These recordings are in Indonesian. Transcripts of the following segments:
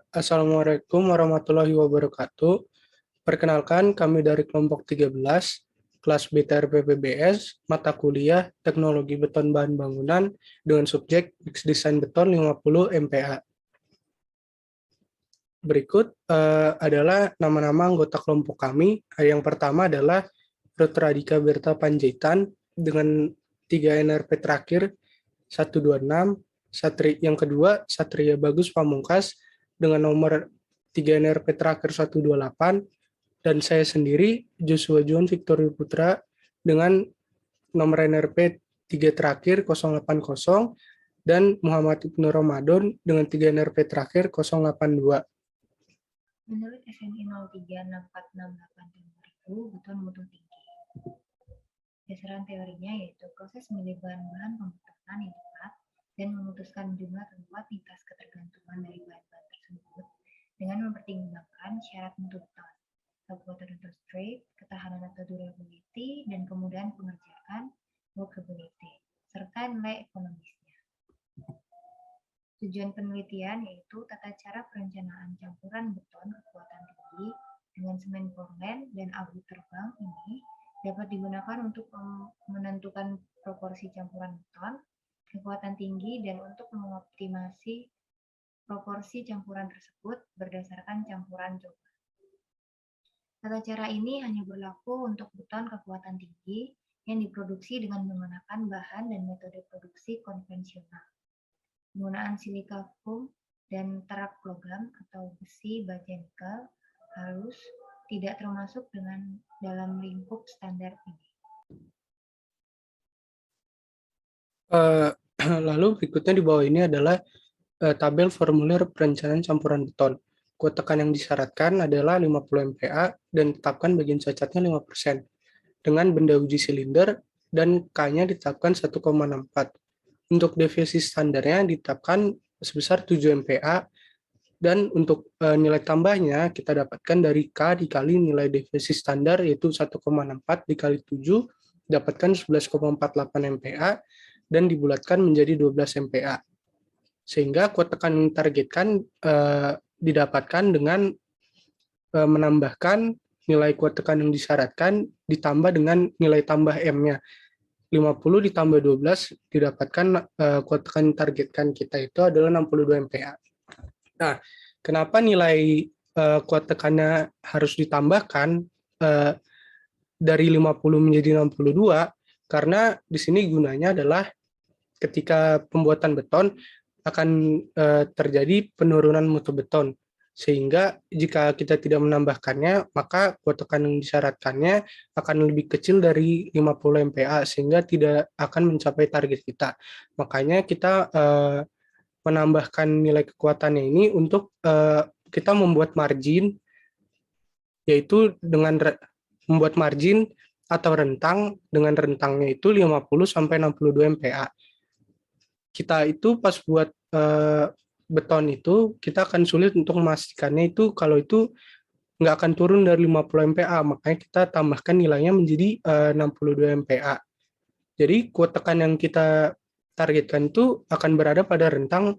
Assalamualaikum warahmatullahi wabarakatuh. Perkenalkan, kami dari kelompok 13, kelas BTRP PBS, mata kuliah Teknologi Beton Bahan Bangunan dengan subjek Mix Design Beton 50 MPA. Berikut adalah nama-nama anggota kelompok kami. Yang pertama adalah Ruth Radika Berta Panjaitan dengan 3 NRP terakhir 126. Yang kedua, Satria Bagus Pamungkas dengan nomor 3 NRP terakhir 128. Dan saya sendiri, Joshua Juan Victoria Putra dengan nomor NRP 3 terakhir 080 dan Muhammad Ibnu Ramadan dengan 3 NRP terakhir 082. Menurut SNI 036468 beton mutu tinggi. Dasaran teorinya yaitu proses memilih bahan-bahan pembentukan yang tepat dan memutuskan jumlah terkuat lintas ketergantungan dari bahan-bahan tersebut dengan mempertimbangkan syarat mutu beton, kekuatan atau strength, ketahanan atau durability, dan kemudahan pengerjaan workability, serta nilai ekonomisnya. Tujuan penelitian yaitu tata cara perencanaan campuran beton kekuatan tinggi dengan semen Portland dan abu terbang ini dapat digunakan untuk menentukan proporsi campuran beton kekuatan tinggi dan untuk mengoptimasi proporsi campuran tersebut berdasarkan campuran coba. Tata cara ini hanya berlaku untuk beton kekuatan tinggi yang diproduksi dengan menggunakan bahan dan metode produksi konvensional. Penggunaan silika foam dan terak logam atau besi baja nikel halus tidak termasuk dalam lingkup standar ini. Lalu berikutnya di bawah ini adalah tabel formulir perencanaan campuran beton. Kuat tekan yang disyaratkan adalah 50 MPa dan tetapkan bagian cacatnya 5%. Dengan benda uji silinder dan K-nya ditetapkan 1,64. Untuk deviasi standarnya ditetapkan sebesar 7 MPa dan untuk nilai tambahnya kita dapatkan dari K dikali nilai deviasi standar yaitu 1,64 dikali 7 dapatkan 11,48 MPa dan dibulatkan menjadi 12 MPa. Sehingga kuat tekan yang ditargetkan didapatkan dengan menambahkan nilai kuat tekan yang disyaratkan ditambah dengan nilai tambah M-nya. 50 ditambah 12 didapatkan kuat tekan yang ditargetkan kita itu adalah 62 MPa. Nah, kenapa nilai kuat tekannya harus ditambahkan dari 50 menjadi 62? Karena di sini gunanya adalah ketika pembuatan beton akan terjadi penurunan mutu beton. Sehingga jika kita tidak menambahkannya, maka kuat tekan yang disyaratkannya akan lebih kecil dari 50 MPa, sehingga tidak akan mencapai target kita. Makanya kita menambahkan nilai kekuatannya ini untuk kita membuat margin, yaitu dengan membuat margin atau rentang, dengan rentangnya itu 50-62 MPa. Kita itu pas buat beton itu, kita akan sulit untuk memastikannya itu kalau itu nggak akan turun dari 50 MPa, makanya kita tambahkan nilainya menjadi 62 MPa. Jadi kuat tekan yang kita targetkan itu akan berada pada rentang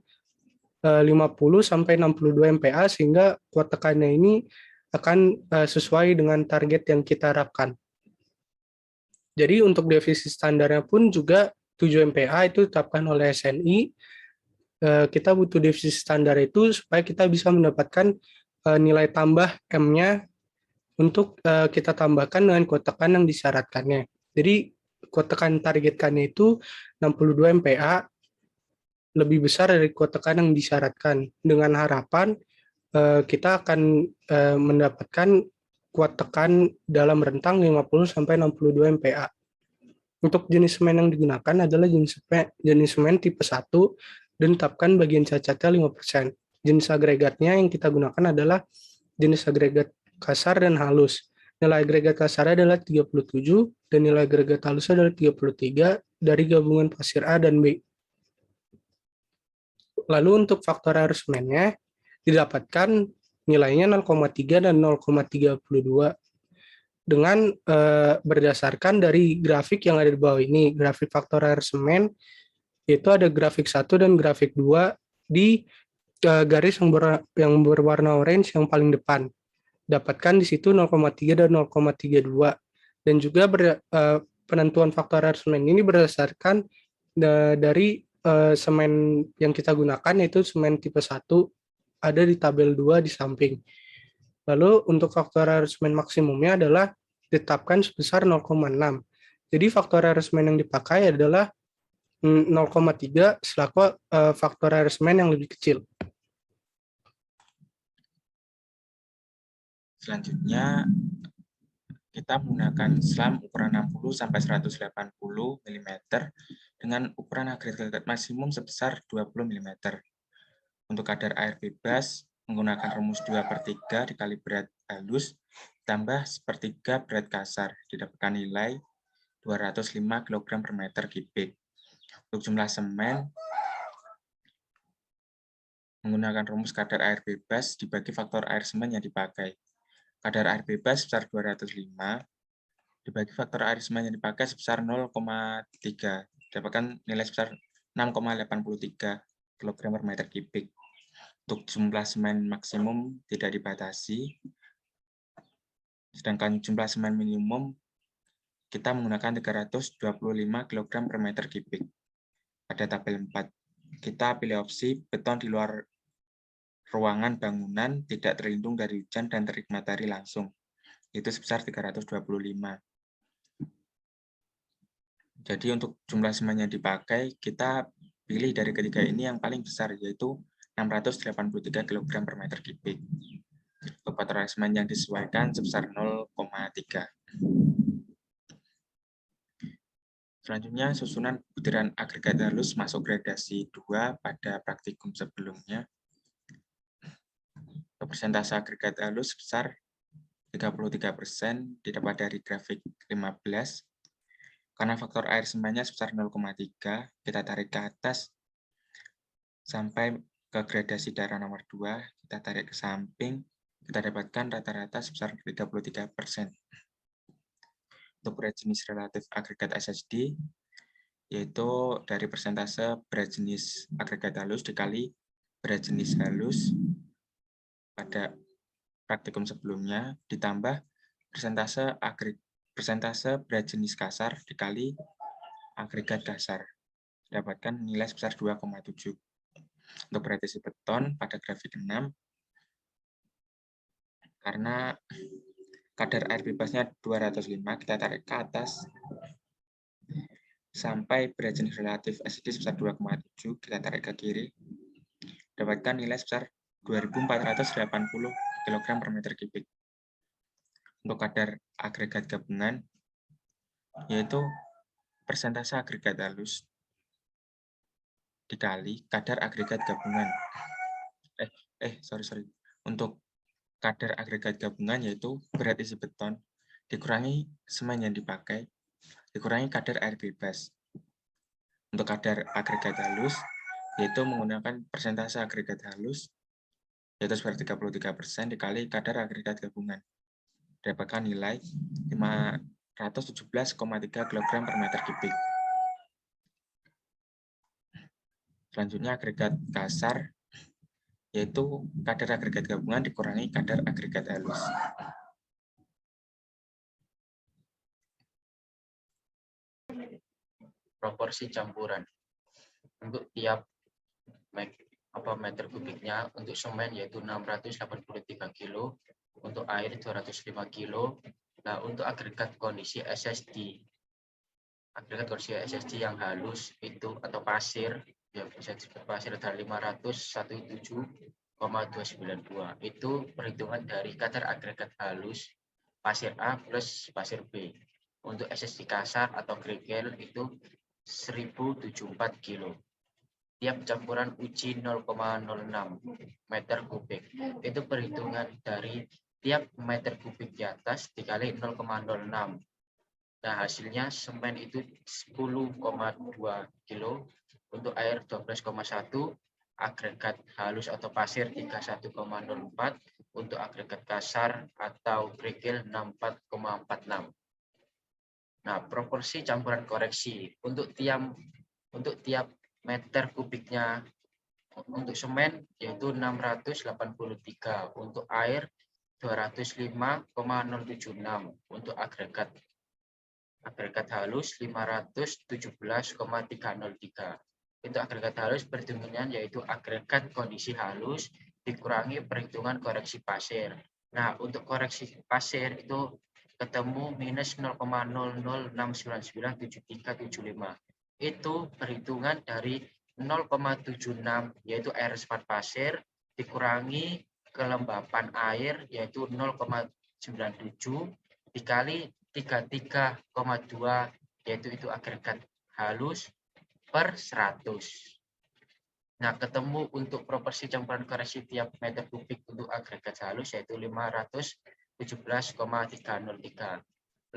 50-62 MPa, sehingga kuat tekannya ini akan sesuai dengan target yang kita harapkan. Jadi untuk deviasi standarnya pun juga 7 MPa itu ditetapkan oleh SNI. Kita butuh deviasi standar itu supaya kita bisa mendapatkan nilai tambah M-nya untuk kita tambahkan dengan kuat tekan yang disyaratkannya. Jadi kuat tekan targetkannya itu 62 MPa, lebih besar dari kuat tekan yang disyaratkan. Dengan harapan kita akan mendapatkan kuat tekan dalam rentang 50-62 MPa. Untuk jenis semen yang digunakan adalah jenis semen tipe 1 dan tetapkan bagian cacatnya 5%. Jenis agregatnya yang kita gunakan adalah jenis agregat kasar dan halus. Nilai agregat kasar adalah 37 dan nilai agregat halus adalah 33 dari gabungan pasir A dan B. Lalu untuk faktor air semennya didapatkan nilainya 0,3 dan 0,32 dengan berdasarkan dari grafik yang ada di bawah ini, grafik faktor air semen, yaitu ada grafik 1 dan grafik 2 di garis yang berwarna orange yang paling depan. Dapatkan di situ 0,3 dan 0,32. Dan juga penentuan faktor air semen ini berdasarkan dari semen yang kita gunakan, yaitu semen tipe 1, ada di tabel 2 di samping. Lalu untuk faktor air semen maksimumnya adalah ditetapkan sebesar 0,6. Jadi faktor air semen yang dipakai adalah 0,3 selaku faktor air semen yang lebih kecil. Selanjutnya, kita menggunakan selam ukuran 60 sampai 180 mm dengan ukuran agregat maksimum sebesar 20 mm. Untuk kadar air bebas, menggunakan rumus 2/3 dikali berat halus tambah sepertiga berat kasar, didapatkan nilai 205 kg per meter kubik. Untuk jumlah semen, menggunakan rumus kadar air bebas dibagi faktor air semen yang dipakai. Kadar air bebas sebesar 205, dibagi faktor air semen yang dipakai sebesar 0,3, dapatkan nilai sebesar 6,83 kg per meter kubik. Untuk jumlah semen maksimum tidak dibatasi, sedangkan jumlah semen minimum kita menggunakan 325 kg per meter kubik. Pada tabel 4, kita pilih opsi beton di luar ruangan bangunan tidak terlindung dari hujan dan terik matahari langsung, itu sebesar 325. Jadi untuk jumlah semen yang dipakai, kita pilih dari ketiga ini yang paling besar, yaitu 683 kg per meter kubik. Untuk faktor semen yang disesuaikan sebesar 0,3. Selanjutnya, susunan butiran agregat halus masuk gradasi 2 pada praktikum sebelumnya. Persentase agregat halus sebesar 33% didapat dari grafik 15. Karena faktor air semennya sebesar 0,3, kita tarik ke atas sampai ke gradasi daerah nomor 2, kita tarik ke samping, kita dapatkan rata-rata sebesar 33%. Untuk berat jenis relatif agregat SSD, yaitu dari persentase berat jenis agregat halus dikali berat jenis halus pada praktikum sebelumnya, ditambah persentase berat jenis kasar dikali agregat dasar, dapatkan nilai sebesar 2,7. Untuk berat isi beton pada grafik 6, karena kadar air bebasnya 205, kita tarik ke atas sampai berat jenis relatif SSD sebesar 2,7, kita tarik ke kiri, dapatkan nilai sebesar 2.480 kg per meter kubik. Untuk kadar agregat gabungan, yaitu persentase agregat halus dikali kadar agregat gabungan. Untuk kadar agregat gabungan, yaitu berat isi beton dikurangi semen yang dipakai, dikurangi kadar air bebas. Untuk kadar agregat halus, yaitu menggunakan persentase agregat halus, yaitu seperti 33% dikali kadar agregat gabungan, dapatkan nilai 517,3 kg per meter kubik. Selanjutnya agregat kasar, yaitu kadar agregat gabungan dikurangi kadar agregat halus. Proporsi campuran untuk tiap meter kubiknya. Untuk semen yaitu 683 kg, untuk air 205 kg. Nah, untuk agregat kondisi SSD yang halus itu atau pasir, ya bisa disebut pasir, ada 517,292. Itu perhitungan dari kadar agregat halus pasir A plus pasir B. Untuk SSD kasar atau kerikil itu 1074 kg. Tiap campuran uji 0,06 meter kubik. Itu perhitungan dari tiap meter kubik di atas dikali 0,06. Nah, hasilnya semen itu 10,2 kilo, untuk air 12,1, agregat halus atau pasir 31,04, untuk agregat kasar atau kerikil 64,46. Nah, proporsi campuran koreksi untuk tiap meter kubiknya Untuk semen yaitu 683, untuk air 205,076, untuk agregat halus 517,303. Untuk agregat halus perhitungannya yaitu agregat kondisi halus dikurangi perhitungan koreksi pasir. Nah, untuk koreksi pasir itu ketemu minus 0,006997,375. Itu perhitungan dari 0,76 yaitu air reservoir pasir dikurangi kelembapan air yaitu 0,97 dikali 33,2 yaitu itu agregat halus per 100. Nah, ketemu untuk proporsi campuran koreksi tiap meter kubik untuk agregat halus yaitu 517,303.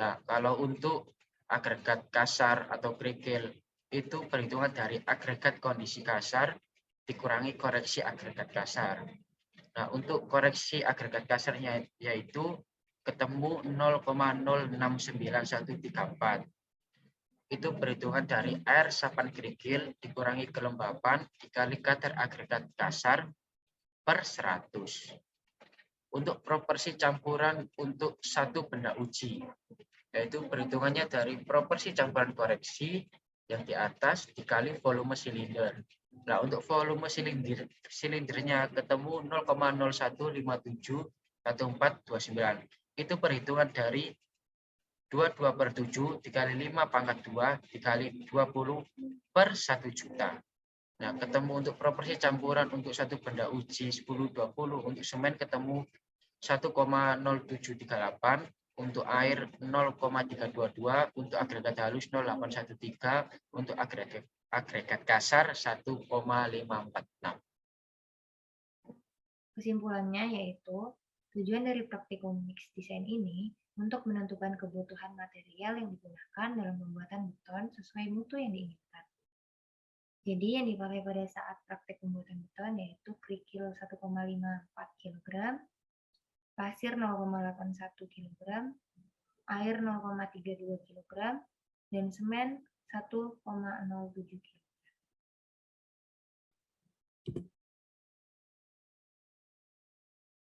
Nah, kalau untuk agregat kasar atau kerikil itu perhitungan dari agregat kondisi kasar dikurangi koreksi agregat kasar. Nah, untuk koreksi agregat kasarnya yaitu ketemu 0,069134. Itu perhitungan dari air resapan kerikil dikurangi kelembapan dikali kadar agregat kasar per 100. Untuk proporsi campuran untuk satu benda uji, yaitu perhitungannya dari proporsi campuran koreksi yang di atas dikali volume silinder. Nah, untuk volume silindernya ketemu 0,01571429. Itu perhitungan dari 22/7 dikali 5 pangkat 2 dikali 20 per 1 juta. Nah, ketemu untuk proporsi campuran untuk satu benda uji 10-20, untuk semen ketemu 1,0738, untuk air 0,322, untuk agregat halus 0,813, untuk agregat kasar 1,546. Kesimpulannya yaitu, tujuan dari praktikum mix design ini untuk menentukan kebutuhan material yang digunakan dalam pembuatan beton sesuai mutu yang diinginkan. Jadi yang dipakai pada saat praktik pembuatan beton yaitu kerikil 1,54 kg, pasir 0,81 kg, air 0,32 kg, dan semen 1,07 kg.